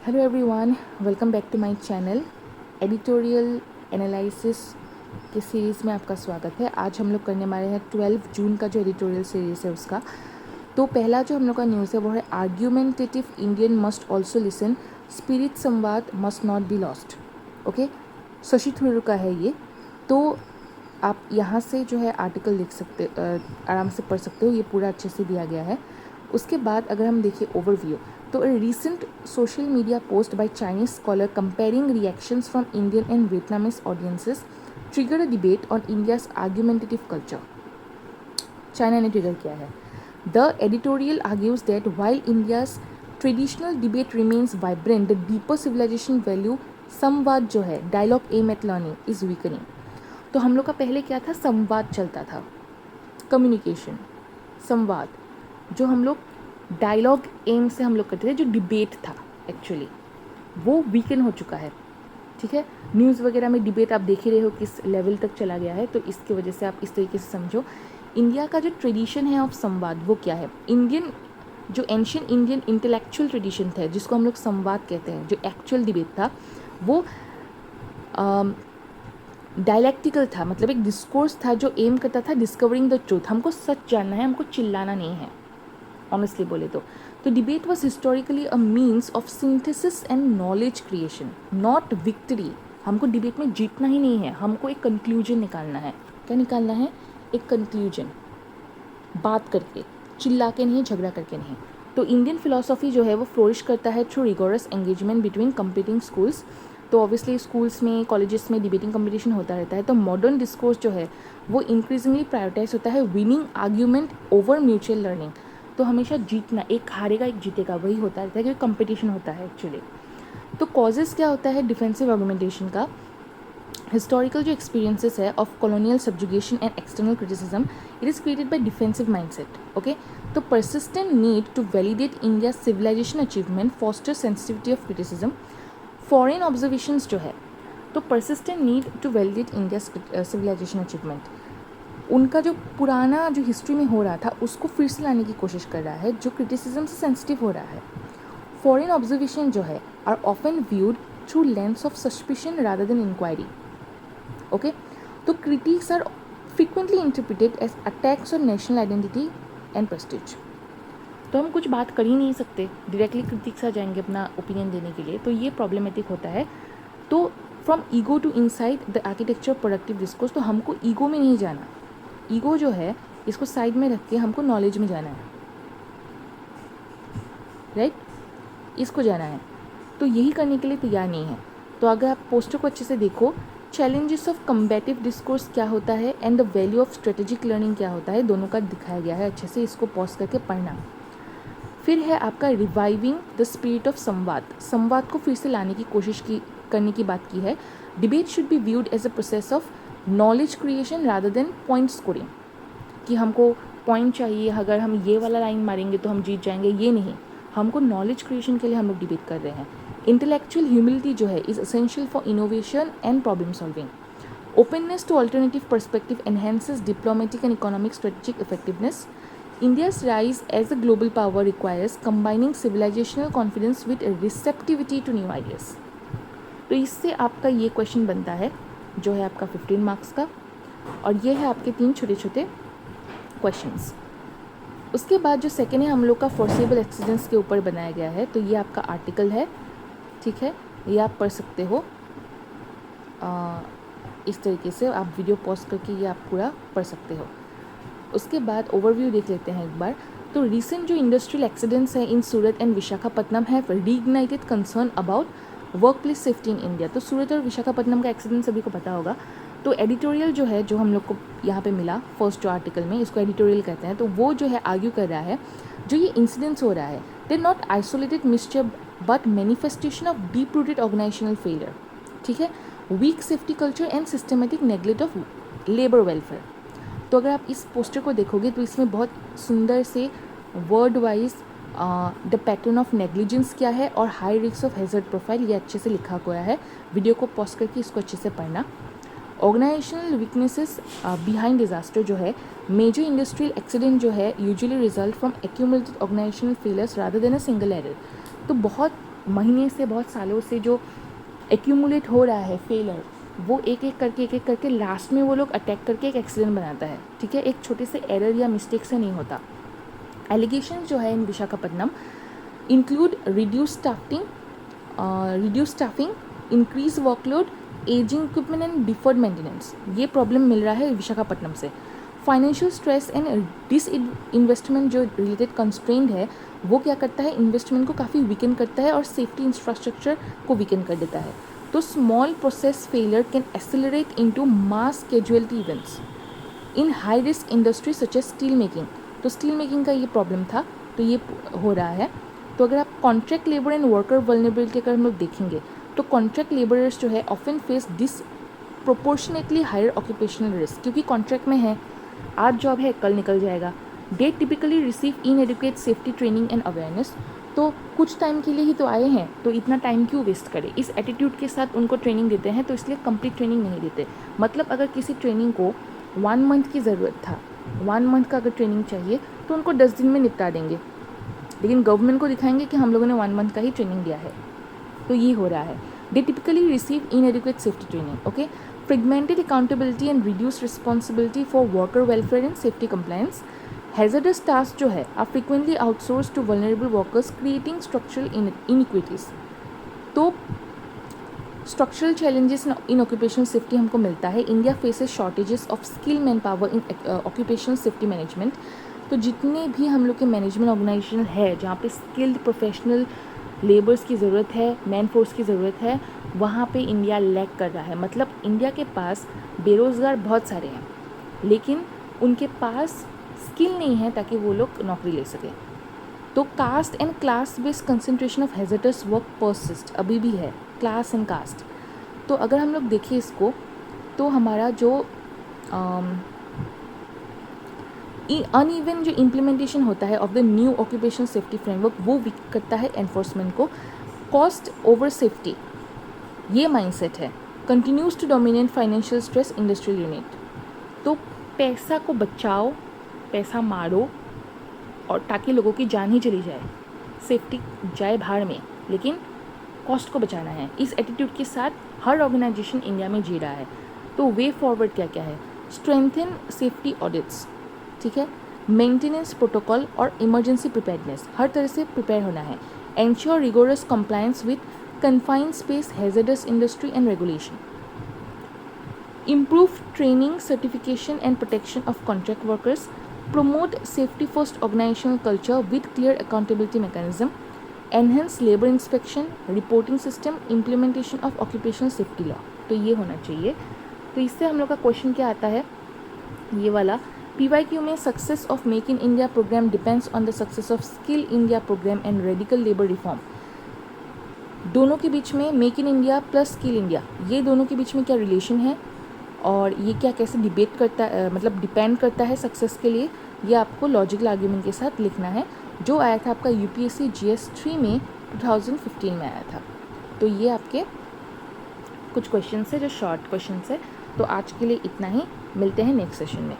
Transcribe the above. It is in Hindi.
Hello everyone, welcome back to my channel. Editorial analysis के सीरीज़ में आपका स्वागत है। आज हम लोग करने वाले हैं 12 जून का जो एडिटोरियल सीरीज़ है उसका। तो पहला जो हम लोग का न्यूज़ है वो है argumentative Indian must also listen, spirit संवाद must not be lost. Okay, Shashi Tharoor का है ये। तो आप यहाँ से जो है आर्टिकल लिख सकते, आराम से पढ़ सकते हो, ये पूरा अच्छे से दिया गया है। उसके बाद अगर हम देखें ओवरव्यू, तो a recent social media post by Chinese scholar comparing reactions from Indian and Vietnamese audiences triggered a debate on India's argumentative culture. China ने ट्रिगर किया है. The editorial argues that while India's traditional debate remains vibrant, the deeper civilization value संवाद जो है, dialogue aim at learning, is weakening. तो हम लोग का पहले क्या था, संवाद चलता था, कम्युनिकेशन, संवाद, जो हम लोग डायलॉग एम से हम लोग करते थे, जो डिबेट था एक्चुअली वो वीकन हो चुका है। ठीक है, न्यूज़ वगैरह में डिबेट आप देख ही रहे हो किस लेवल तक चला गया है। तो इसकी वजह से आप इस तरीके से समझो, इंडिया का जो ट्रेडिशन है ऑफ संवाद वो क्या है। इंडियन जो एंशियंट इंडियन इंटेलेक्चुअल ट्रेडिशन था, जिसको हम लोग संवाद कहते हैं, जो एक्चुअल डिबेट था वो डायलैक्टिकल था, मतलब एक डिस्कोर्स था जो एम करता था डिस्कवरिंग द ट्रूथ। हमको सच जानना है, हमको चिल्लाना नहीं है, ऑनेस्टली बोले तो debate was historically a means of synthesis and knowledge creation, not victory. हमको डिबेट में जीतना ही नहीं है, हमको एक कंक्लूजन निकालना है। क्या निकालना है? एक कंक्लूजन, बात करके, चिल्ला के नहीं, झगड़ा करके नहीं। तो इंडियन फिलोसॉफी जो है वो फ्लोरिश करता है through rigorous engagement between competing schools. तो ऑब्वियसली स्कूल्स में, कॉलेजेस में डिबेटिंग कंपटीशन होता रहता है। तो मॉडर्न डिस्कोर्स जो है वो इंक्रीजिंगली प्रायोरिटाइज होता है winning argument over mutual learning. तो हमेशा जीतना, एक हारेगा एक जीतेगा, वही होता रहता है, क्योंकि कंपटीशन होता है एक्चुअली। तो कॉजेज़ क्या होता है डिफेंसिव आर्गुमेंटेशन का? हिस्टोरिकल जो एक्सपीरियंसेस है of colonial subjugation and external criticism, it is created by defensive mindset. Okay, तो persistent need to validate India civilisation achievement foster sensitivity of criticism. Foreign observations जो है, तो persistent need to validate India civilisation achievement, उनका जो पुराना जो हिस्ट्री में हो रहा था उसको फिर से लाने की कोशिश कर रहा है, जो क्रिटिसिज्म से सेंसिटिव हो रहा है। फॉरेन ऑब्जर्वेशन जो है are often viewed through lens of suspicion rather than inquiry. Okay, तो critics are frequently interpreted as attacks on national identity and prestige. तो हम कुछ बात कर ही नहीं सकते, डायरेक्टली क्रिटिक्स आ जाएंगे अपना ओपिनियन देने के लिए, तो ये प्रॉब्लमेटिक होता है। तो from ego to inside the architecture productive discourse, तो हमको ईगो में नहीं जाना, ईगो जो है इसको साइड में रख के हमको नॉलेज में जाना है, राइट, इसको जाना है। तो यही करने के लिए तैयार नहीं है। तो अगर आप पोस्टर को अच्छे से देखो, चैलेंजेस ऑफ कम्बैटिव डिस्कोर्स क्या होता है and the value of strategic learning क्या होता है, दोनों का दिखाया गया है अच्छे से, इसको पॉज करके पढ़ना। फिर है आपका रिवाइविंग द स्पिरिट ऑफ संवाद, संवाद को फिर से लाने की कोशिश करने की बात की है। Debate should be viewed as a process of knowledge creation rather than point scoring, कि हमको पॉइंट चाहिए, अगर हम ये वाला लाइन मारेंगे तो हम जीत जाएंगे, ये नहीं। हमको नॉलेज क्रिएशन के लिए हम लोग डिबेट कर रहे हैं। इंटेलेक्चुअल ह्यूमिलिटी जो है is essential for innovation and problem solving. Openness to alternative perspective enhances diplomatic and economic strategic effectiveness. India's rise as a global power requires combining civilizational confidence with receptivity to new ideas. तो इससे आपका ये क्वेश्चन बनता है जो है आपका 15 मार्क्स का, और ये है आपके 3 छोटे छोटे क्वेश्चंस। उसके बाद जो सेकेंड है हम लोग का फोर्सेबल एक्सीडेंट्स के ऊपर बनाया गया है। तो ये आपका आर्टिकल है, ठीक है, ये आप पढ़ सकते हो। इस तरीके से आप वीडियो पॉज करके ये आप पूरा पढ़ सकते हो। उसके बाद ओवरव्यू देख लेते हैं एक बार। तो रिसेंट जो इंडस्ट्रियल एक्सीडेंट्स हैं इन सूरत एंड विशाखापट्टनम है reignited concern about workplace safety in India. तो सूरत और विशाखापट्टनम का एक्सीडेंट सभी को पता होगा। तो एडिटोरियल जो है, जो हम लोग को यहाँ पे मिला फर्स्ट जो आर्टिकल में, इसको एडिटोरियल कहते हैं। तो वो जो है आर्ग्यू कर रहा है, जो ये इंसिडेंट्स हो रहा है, they not isolated mischief but manifestation of deep rooted organisational failure, ठीक है, weak safety culture and systematic neglect of labour welfare. तो अगर आप इस पोस्टर को देखोगे तो इसमें बहुत सुंदर से word wise the pattern of negligence क्या है और high risk of hazard profile, ये अच्छे से लिखा हुआ है। वीडियो को पॉज करके इसको अच्छे से पढ़ना। ऑर्गेनाइजेशनल वीकनेसेस बिहाइंड डिजास्टर जो है, मेजर इंडस्ट्रियल एक्सीडेंट जो है usually result from accumulated organisational failures rather than a single error. तो बहुत महीने से बहुत सालों से जो एक्यूमुलेट हो रहा है फेलर, वो एक एक करके लास्ट में वो लोग अटैक करके एक एक्सीडेंट बनाता है, ठीक है, एक छोटे से एरर या मिस्टेक से नहीं होता। एलिगेशन जो है in Visakhapatnam include reduce staffing, increase workload, ageing equipment and deferred maintenance, ये प्रॉब्लम मिल रहा है विशाखापट्टनम से। Financial stress and disinvestment जो रिलेटेड कंस्ट्रेंट है वो क्या करता है, इन्वेस्टमेंट को काफ़ी वीकन करता है और सेफ्टी इंफ्रास्ट्रक्चर को वीकन कर देता है। तो small process failure can accelerate into mass casualty events in high risk industry such as steel making. तो स्टील मेकिंग का ये प्रॉब्लम था, तो ये हो रहा है। तो अगर आप contract labour and worker vulnerability अगर हम लोग देखेंगे तो कॉन्ट्रैक्ट लेबरर्स जो है often face disproportionately higher occupational risk, क्योंकि कॉन्ट्रैक्ट में है, आज जॉब है कल निकल जाएगा। They typically receive inadequate safety training and awareness, तो कुछ टाइम के लिए ही तो आए हैं, तो इतना टाइम क्यों वेस्ट करें, इस एटीट्यूड के साथ उनको ट्रेनिंग देते हैं, तो इसलिए कंप्लीट ट्रेनिंग नहीं देते। मतलब अगर किसी ट्रेनिंग को 1 मंथ की ज़रूरत था, 1 मंथ का अगर ट्रेनिंग चाहिए तो उनको 10 दिन में निपटा देंगे, लेकिन गवर्नमेंट को दिखाएंगे कि हम लोगों ने 1 मंथ का ही ट्रेनिंग दिया है। तो ये हो रहा है। They typically receive inadequate safety training, okay. Fragmented accountability and reduce responsibility for worker welfare and safety compliance. Hazardous task जो है are frequently outsource to vulnerable workers creating structural inequities. तो structural challenges in occupational safety हमको मिलता है। India faces shortages of skill manpower in occupational safety management. तो जितने भी हम लोग के मैनेजमेंट ऑर्गेनाइजेशन है जहाँ पे स्किल्ड प्रोफेशनल लेबर्स की ज़रूरत है, मैन फोर्स की ज़रूरत है, वहाँ पे इंडिया लैग कर रहा है। मतलब इंडिया के पास बेरोज़गार बहुत सारे हैं, लेकिन उनके पास स्किल नहीं है ताकि वो लोग नौकरी ले सकें। तो caste and class based concentration of hazardous work persist, अभी भी है, क्लास एंड कास्ट। तो अगर हम लोग देखें इसको, तो हमारा जो अनइवन जो इम्प्लीमेंटेशन होता है of the new occupational safety framework, वो वीक करता है एनफोर्समेंट को। कॉस्ट ओवर सेफ्टी ये माइंडसेट है। Continues to dominate financial stress industrial unit. तो पैसा को बचाओ, पैसा मारो, और ताकि लोगों की जान ही चली जाए, सेफ्टी जाए भाड़ में, लेकिन कॉस्ट को बचाना है। इस एटीट्यूड के साथ हर ऑर्गेनाइजेशन इंडिया में जी रहा है। तो वे फॉरवर्ड क्या क्या है? स्ट्रेंथन सेफ्टी ऑडिट्स, ठीक है, मेंटेनेंस प्रोटोकॉल और इमरजेंसी प्रिपेयर्डनेस, हर तरह से प्रिपेयर होना है। Ensure rigorous compliance with confined space hazardous industry and regulation. Improve training, certification and protection of contract workers. Promote safety first organizational culture with clear accountability mechanism. Enhance labor inspection, reporting system, implementation of occupational safety law. तो ये होना चाहिए। तो इससे हम लोग का क्वेश्चन क्या आता है, ये वाला, PYQ में success of make in India programme depends on the success of skill India programme and radical labour reform. दोनों के बीच में make in India plus skill India, ये दोनों के बीच में क्या रिलेशन है और ये क्या कैसे डिबेट करता है, मतलब डिपेंड करता है सक्सेस के लिए, ये आपको लॉजिकल आर्ग्यूमेंट के साथ लिखना है, जो आया था आपका UPSC GS 3 में 2015 में आया था। तो ये आपके कुछ क्वेश्चन है जो शॉर्ट क्वेश्चन है। तो आज के लिए इतना ही, मिलते हैं नेक्स्ट सेशन में।